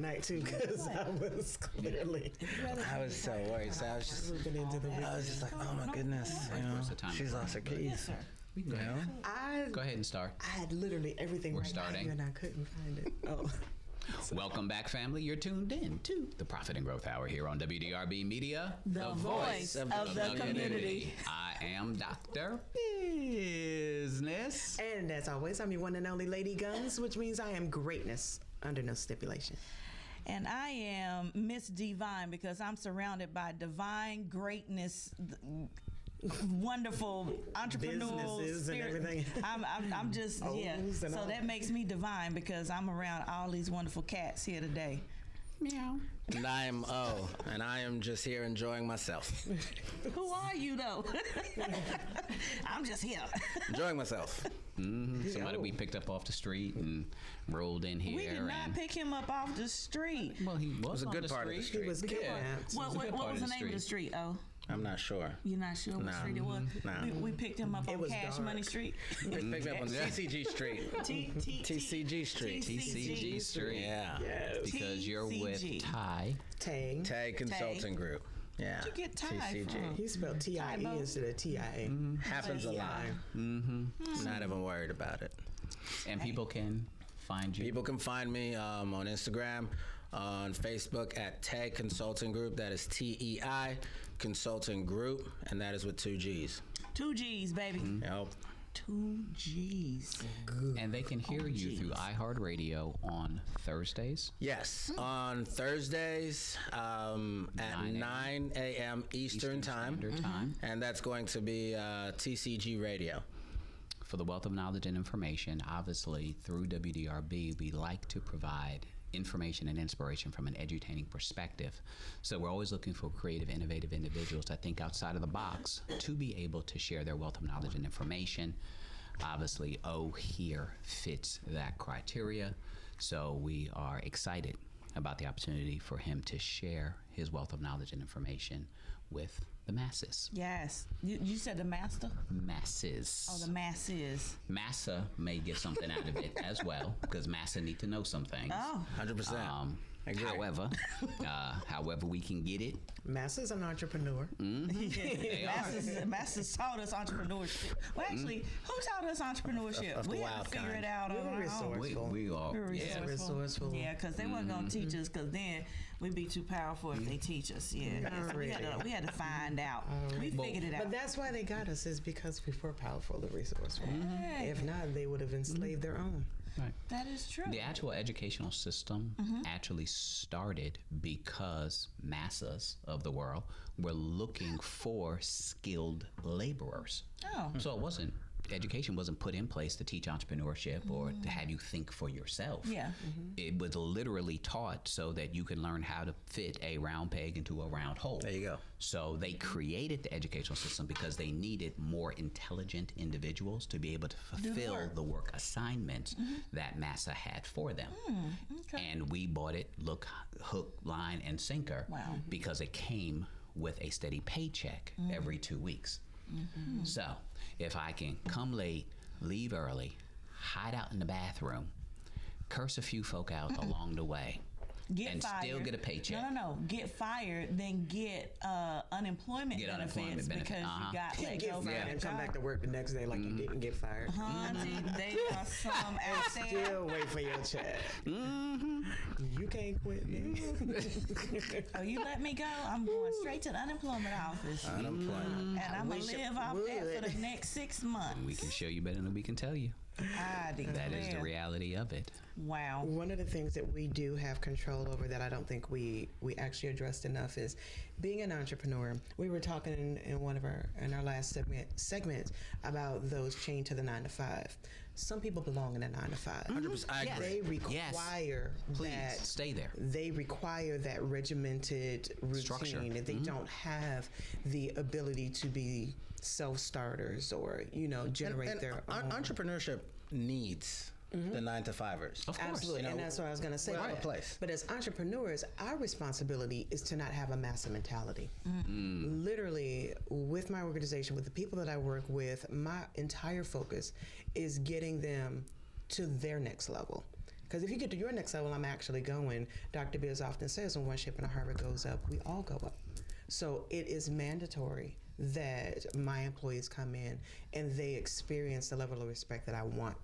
night too, because I was clearly. I was so worried. So I was just like, oh my goodness, she's lost her keys. We can go ahead. Go ahead and start. I had literally everything We're starting. and I couldn't find it. Oh. Welcome back, family. You're tuned in to the Profit and Growth Hour here on WDRBmedia, the voice of the community. I am Dr. Bizness. And as always, I'm your one and only Lady Guns, which means I am greatness under no stipulation. And I am Miss Divine because I'm surrounded by divine greatness, wonderful entrepreneurial businesses spirit. And everything. I'm just So that makes me divine because I'm around all these wonderful cats here today. Meow. And I am O, and I am just here enjoying myself. Who are you though? I'm just here Enjoying myself. Mm-hmm. Somebody we picked up off the street and rolled in here. We did not pick him up off the street. Well, he was a good part of the street. He was kidnapped. What was the name of the street? Oh. I'm not sure. You're not sure what street it was? No. We picked him up on Cash Money Street. Picked me up on TCG Street. TCG Street. TCG Street. Yeah. Yes. Because you're with Ty Consulting Group. Yeah. Where'd you get Ty TCG. from? He spelled TIE instead of TIA. Happens a lot. Not even worried about it. And people can find you. People can find me on Instagram, on Facebook at TEI Consulting Group. That is TEI Consulting Group, and that is with 2 G's. 2 G's, baby. Yep. 2 G's. And they can hear you through iHeartRadio on Thursdays? Yes, on Thursdays at 9 a.m. Eastern Time. And that's going to be TCG Radio. For the wealth of knowledge and information, obviously, through WDRB, we like to provide information and inspiration from an edutaining perspective. So we're always looking for creative, innovative individuals that think outside of the box to be able to share their wealth of knowledge and information. Obviously, O here fits that criteria. So we are excited about the opportunity for him to share his wealth of knowledge and information with the masses. Yes. You said the master? Masses. Oh, the masses. Massa may get something out of it as well, because Massa need to know some things. Oh. 100%. However we can get it. Massa's an entrepreneur. Massa's taught us entrepreneurship. Well, actually, who taught us entrepreneurship? We had to figure it out on our own. We are resourceful. Yeah, because they weren't going to teach us, because then we'd be too powerful if they teach us. Yeah, we had to find out. We figured it out. But that's why they got us, is because we were powerful and resourceful. If not, they would have enslaved their own. Right. That is true. The actual educational system actually started because masses of the world were looking for skilled laborers. Oh. So education wasn't put in place to teach entrepreneurship or to have you think for yourself. Yeah. It was literally taught so that you can learn how to fit a round peg into a round hole. There you go. So they created the educational system because they needed more intelligent individuals to be able to fulfill the work assignments that Massa had for them. Okay. And we bought it hook, line, and sinker because it came with a steady paycheck every 2 weeks. So if I can come late, leave early, hide out in the bathroom, curse a few folk out along the way, get fired, still get a paycheck. No. Get fired, then get unemployment benefits because you got let go from and come back to work the next day like you didn't get fired. Honey, they are some out there. Still wait for your check. You can't quit me. Oh, you let me go? I'm going straight to the unemployment office. And I'm going to live off that for the next 6 months. We can show you better than we can tell you. That is the reality of it. Wow. One of the things that we do have control over that I don't think we actually addressed enough is being an entrepreneur. We were talking in one of our last segments about those chained to the 9 to 5. Some people belong in a 9 to 5. 100%. I agree. They require that. Stay there. They require that regimented routine. Structure. They don't have the ability to be self-starters or, generate their own. Entrepreneurship needs the 9 to 5ers. Of course. Absolutely, and that's what I was going to say. We're out of place. But as entrepreneurs, our responsibility is to not have a massive mentality. Literally, with my organization, with the people that I work with, my entire focus is getting them to their next level. Because if you get to your next level, I'm actually going. Dr. Biz often says when one ship in a harbor goes up, we all go up. So it is mandatory that my employees come in and they experience the level of respect that I want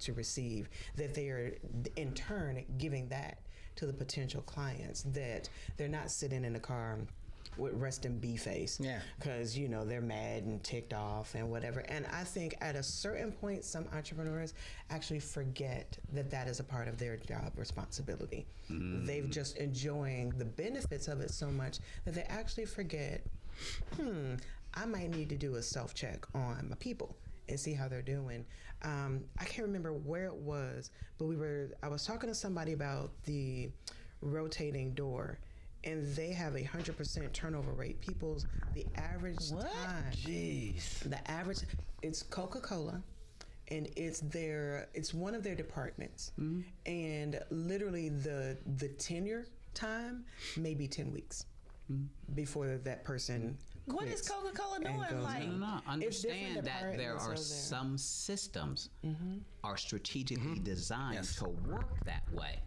to receive, that they are in turn giving that to the potential clients, that they're not sitting in the car with resting bee face, because they're mad and ticked off and whatever. And I think at a certain point, some entrepreneurs actually forget that that is a part of their job responsibility. They've just enjoying the benefits of it so much that they actually forget, I might need to do a self-check on my people and see how they're doing. I can't remember where it was, but I was talking to somebody about the rotating door, and they have 100% turnover rate. The average time. Jeez. The average, it's Coca-Cola, and it's one of their departments. And literally the tenure time may be 10 weeks before that person quits. What is Coca-Cola doing? Like, No. Understand that there are some systems are strategically designed to work that way.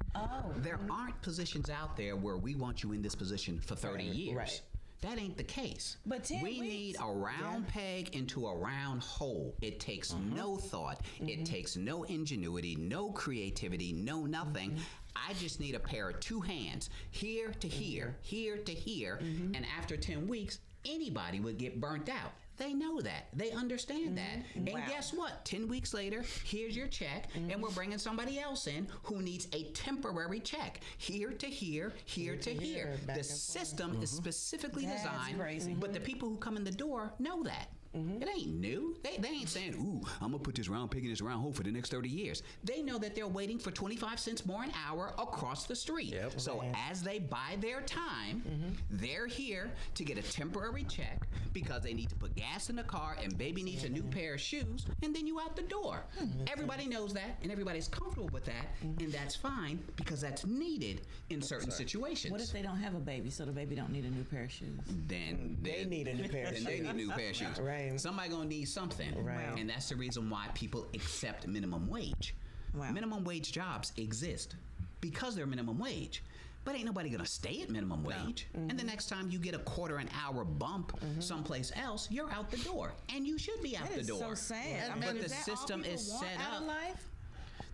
There aren't positions out there where we want you in this position for 30 years. Right. That ain't the case. But 10 we weeks. need a round peg into a round hole. It takes no thought. It takes no ingenuity, no creativity, no nothing. I just need a pair of two hands, here to here, here to here, and after 10 weeks, anybody would get burnt out. They know that. They understand that. And guess what? 10 weeks later, here's your check, and we're bringing somebody else in who needs a temporary check. Here to here, here to here. The system is specifically designed, but the people who come in the door know that. It ain't new. They ain't saying, ooh, I'm going to put this round peg in this round hole for the next 30 years. They know that they're waiting for 25 cents more an hour across the street. So as they buy their time, they're here to get a temporary check because they need to put gas in the car and baby needs a new pair of shoes, and then you out the door. Everybody knows that, and everybody's comfortable with that, and that's fine because that's needed in certain situations. what if they don't have a baby, so the baby don't need a new pair of shoes? Then They need a new pair of then they shoes. need a new pair of shoes. Right. Somebody gonna need something. Right. And that's the reason why people accept minimum wage. Minimum wage jobs exist because they're minimum wage. But ain't nobody gonna stay at minimum wage. And the next time you get a quarter an hour bump someplace else, you're out the door. And you should be out That the is door. so sad. But is the that all system people is want set out up. of life?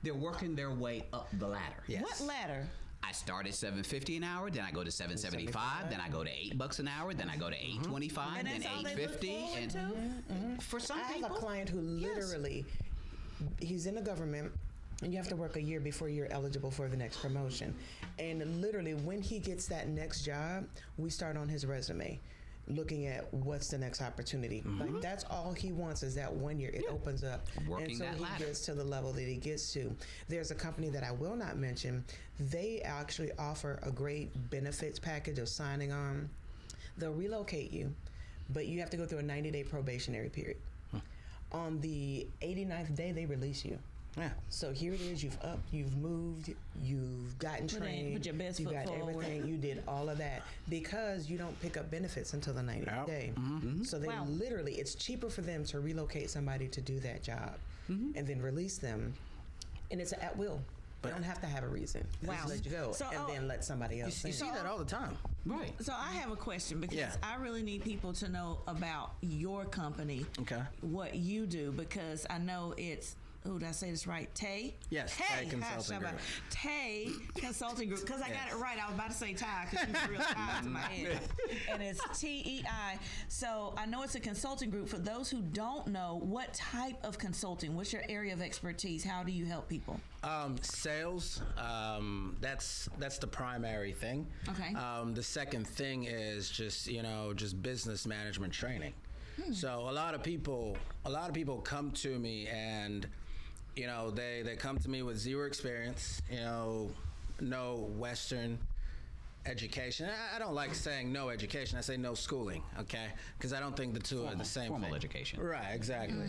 They're working their way up the ladder. What ladder? I start at $7.50 an hour, then I go to $7.75, then I go to $8 an hour, then I go to $8.25, And then that's all they look $8.50. forward And to? for some I people, have a client who literally, he's in the government, and you have to work a year before you're eligible for the next promotion. And literally, when he gets that next job, we start on his resume, looking at what's the next opportunity. Like that's all he wants is that 1 year. It opens up, Working and so that he ladder. gets to the level that he gets to. There's a company that I will not mention. They actually offer a great benefits package of signing on. They'll relocate you, but you have to go through a 90-day probationary period. On the 89th day, they release you. So here it is. You've upped, you've moved, you've gotten trained, put your best you foot got forward. everything. You did all of that because you don't pick up benefits until the 90th day. So they literally, it's cheaper for them to relocate somebody to do that job and then release them, and it's at will. They don't have to have a reason. Just let you go So, and then let somebody else. You in. see that all the time. right. So I have a question because Yeah. I really need people to know about your company, what you do, because I know it's, did I say this right? Tay? Yes, Tay Consulting Group. Tay Consulting Group, because I got it right. I was about to say Ty, because she's real tied to my head. And it's TEI. So I know it's a consulting group. For those who don't know, what type of consulting? What's your area of expertise? How do you help people? Sales. That's the primary thing. Okay. The second thing is just business management training. So a lot of people come to me and they come to me with zero experience, no Western education. I don't like saying no education. I say no schooling, okay? Because I don't think the two are the same formal thing. education. Right, exactly.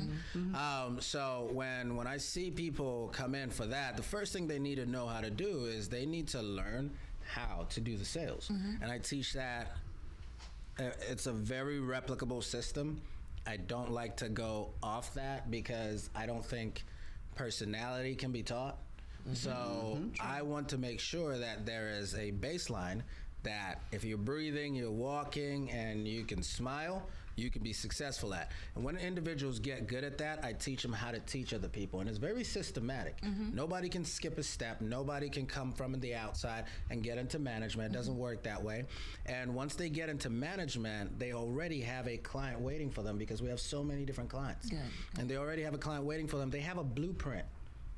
So when I see people come in for that, the first thing they need to know how to do is they need to learn how to do the sales. And I teach that. It's a very replicable system. I don't like to go off that because I don't think personality can be taught. So I want to make sure that there is a baseline that if you're breathing, you're walking, and you can smile, you can be successful at. And when individuals get good at that, I teach them how to teach other people. And it's very systematic. Nobody can skip a step. Nobody can come from the outside and get into management. It doesn't work that way. And once they get into management, they already have a client waiting for them because we have so many different clients. Good. And they already have a client waiting for them. They have a blueprint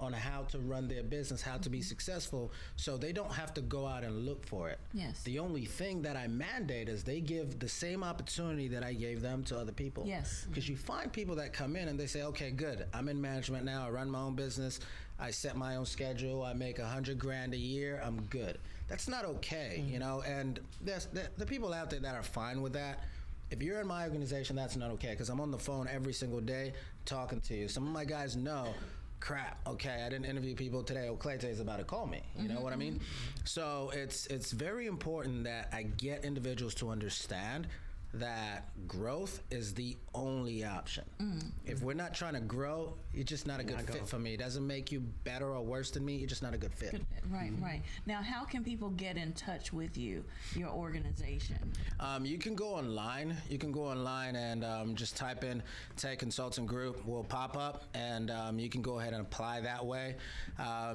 on how to run their business, how to be successful, so they don't have to go out and look for it. Yes. The only thing that I mandate is they give the same opportunity that I gave them to other people. Yes. Because you find people that come in and they say, okay, good, I'm in management now, I run my own business, I set my own schedule, I make $100,000 a year, I'm good. That's not okay, you know, and there's the people out there that are fine with that. If you're in my organization, that's not okay, because I'm on the phone every single day talking to you. Some of my guys know, crap, okay, I didn't interview people today. Okletey is about to call me. You know what I mean? So it's very important that I get individuals to understand that growth is the only option. If we're not trying to grow, you're just not a good fit for me. It doesn't make you better or worse than me. You're just not a good fit. Good fit. Right, right. Now, how can people get in touch with you, your organization? You can go online. You can go online and just type in Tech Consulting Group. Will pop up, and you can go ahead and apply that way.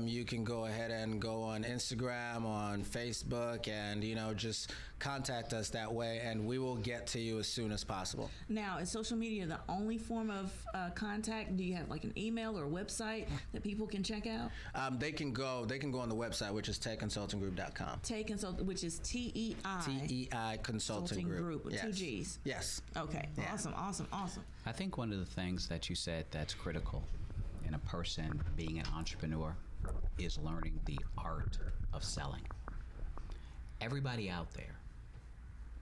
You can go ahead and go on Instagram, on Facebook, and just contact us that way, and we will get to you as soon as possible. Now, is social media the only form of contact? Do you have like an email or a website that people can check out? They can go on the website, which is techconsultinggroup.com. Tech Consult, which is TEI. TEI Consulting Group. With Yes. 2 G's. Yes. Okay. Yeah. Awesome. I think one of the things that you said that's critical in a person being an entrepreneur is learning the art of selling. Everybody out there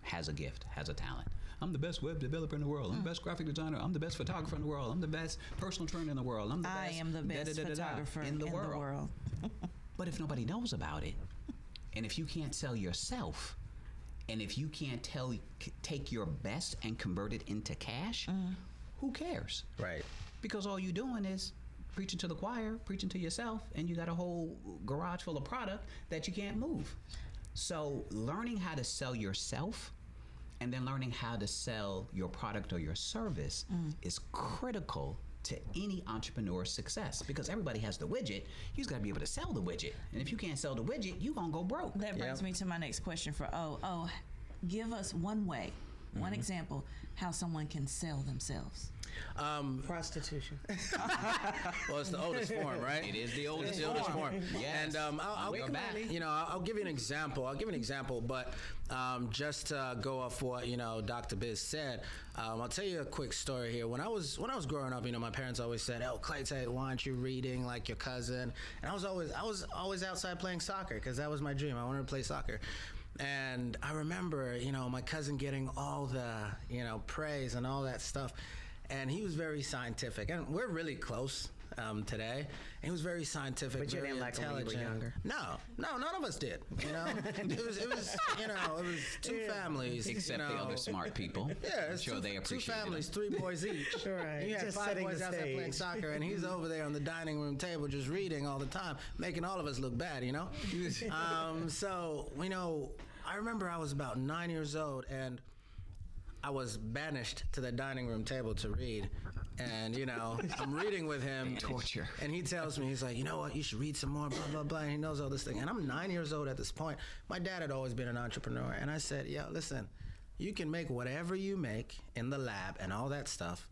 has a gift, has a talent. I'm the best web developer in the world. I'm the best graphic designer. I'm the best photographer in the world. I'm the best personal trainer in the world. I am the best photographer in the world. But if nobody knows about it, and if you can't sell yourself, and if you can't take your best and convert it into cash, who cares? Right. Because all you're doing is preaching to the choir, preaching to yourself, and you got a whole garage full of product that you can't move. So learning how to sell yourself and then learning how to sell your product or your service is critical to any entrepreneur's success, because everybody has the widget. You just got to be able to sell the widget. And if you can't sell the widget, you're going to go broke. That brings me to my next question for O. Give us one way, one example, how someone can sell themselves. Prostitution. Well, it's the oldest form, right? It is the oldest It's the oldest form. Yes. And I'll We're back. I'll give you an example. But just to go off what Dr. Biz said, I'll tell you a quick story here. When I was growing up, my parents always said, "Oh, Okletey, why aren't you reading like your cousin?" And I was always outside playing soccer because that was my dream. I wanted to play soccer. And I remember, my cousin getting all the, praise and all that stuff. And he was very scientific. And we're really close today. And he was very scientific, But you very didn't like him when you were intelligent. younger. No, none of us did. It was two families. Except the other smart people. Yeah, I'm it's sure they two appreciate families, it. 3 boys each. Right. You had Just 5 setting boys the out there playing stage. soccer, and he's over there on the dining room table just reading all the time, making all of us look bad, So, I remember I was about 9 years old, and I was banished to the dining room table to read. And, I'm reading with him. Torture. And he tells me, he's like, you know what, you should read some more, blah, blah, blah. And he knows all this thing. And I'm 9 years old at this point. My dad had always been an entrepreneur. And I said, listen, you can make whatever you make in the lab and all that stuff.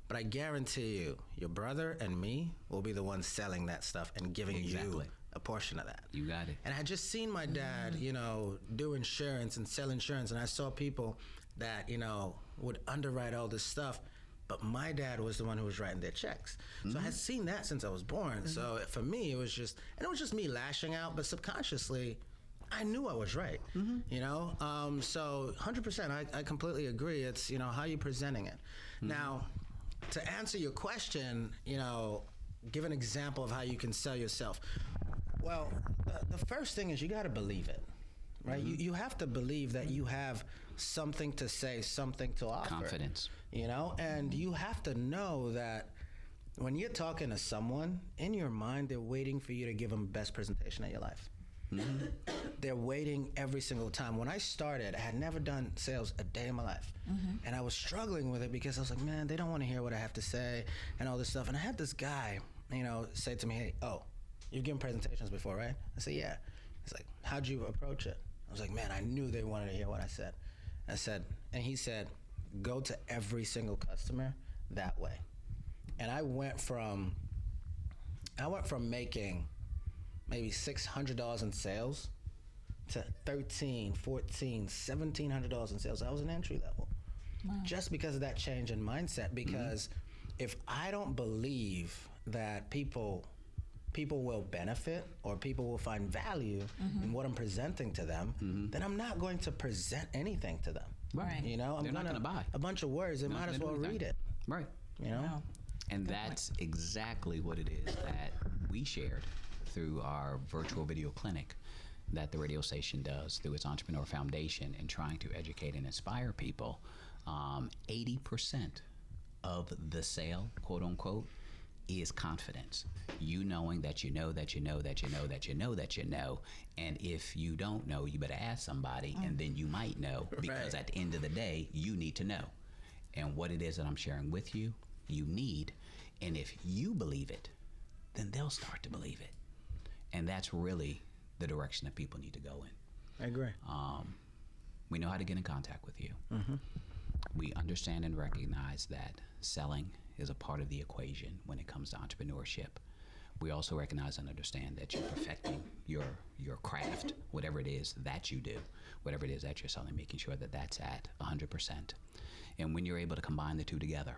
But I guarantee you, your brother and me will be the ones selling that stuff and giving you a portion of that. You got it. And I had just seen my dad, do insurance and sell insurance. And I saw people that, would underwrite all this stuff. But my dad was the one who was writing their checks. So I had seen that since I was born. So for me, it was just me lashing out, but subconsciously, I knew I was right, So 100%, I completely agree. It's, how you're presenting it. Now, to answer your question, give an example of how you can sell yourself. Well, the first thing is you got to believe it, right? You have to believe that you have something to say, something to offer. Confidence. And you have to know that when you're talking to someone, in your mind, they're waiting for you to give them the best presentation of your life. Mm-hmm. They're waiting every single time. When I started, I had never done sales a day in my life. Mm-hmm. And I was struggling with it because I was like, man, they don't want to hear what I have to say and all this stuff. And I had this guy, say to me, hey, you've given presentations before, right? I said, yeah. He's like, how'd you approach it? I was like, man, I knew they wanted to hear what I said. And he said, go to every single customer that way. And I went from making maybe $600 in sales to $1,300, $1,400, $1,700 in sales. I was an entry level. Wow. Just because of that change in mindset. Because if I don't believe that people will benefit or people will find value in what I'm presenting to them, then I'm not going to present anything to them. Right. I'm They're not going to buy a bunch of words. They might as well read it. Right. Wow. And that's exactly what it is that we shared through our virtual video clinic that the radio station does through its Entrepreneur Foundation in trying to educate and inspire people. 80% of the sale, quote unquote, is confidence. You knowing that you know that you know that you know that you know that you know. And if you don't know, you better ask somebody, and then you might know, because at the end of the day, you need to know. And what it is that I'm sharing with you, you need. And if you believe it, then they'll start to believe it. And that's really the direction that people need to go in. I agree. We know how to get in contact with you. Mm-hmm. We understand and recognize that selling is a part of the equation when it comes to entrepreneurship. We also recognize and understand that you're perfecting your craft, whatever it is that you do, whatever it is that you're selling, making sure that that's at 100%. And when you're able to combine the two together,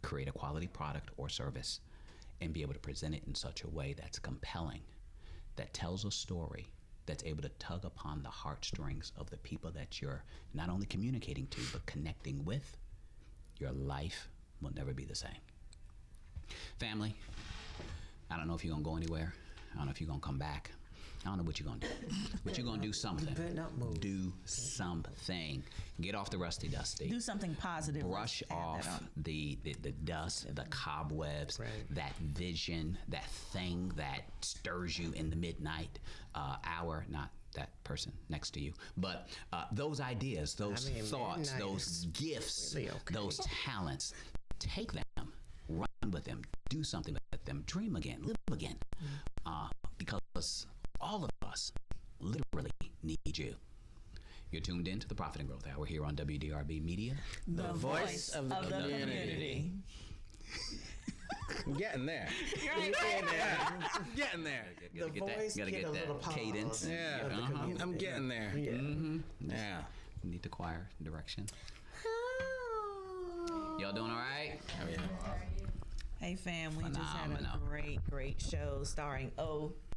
create a quality product or service, and be able to present it in such a way that's compelling, that tells a story, that's able to tug upon the heartstrings of the people that you're not only communicating to, but connecting with, your life will never be the same. Family, I don't know if you're going to go anywhere. I don't know if you're going to come back. I don't know what you're going to do. But you're going to do something. You better not move. Do something. Get off the rusty dusty. Do something positive. Brush off the dust, the cobwebs, that vision, that thing that stirs you in the midnight hour, not that person next to you, but those ideas, those thoughts, those gifts, really okay. Those talents, take them, run with them, do something with them, dream again, live again, because all of us literally need you. You're tuned in to the Profit and Growth Hour here on WDRB Media. The voice of the community. I'm getting there. You're Getting there. The voice Gotta get get a that little pause. cadence. Yeah, of the community. I'm getting there. Yeah. Mm-hmm. Yeah. You need the choir direction. Y'all doing all right? Oh, yeah. Hey fam, we just had Phenomenal. a great show starring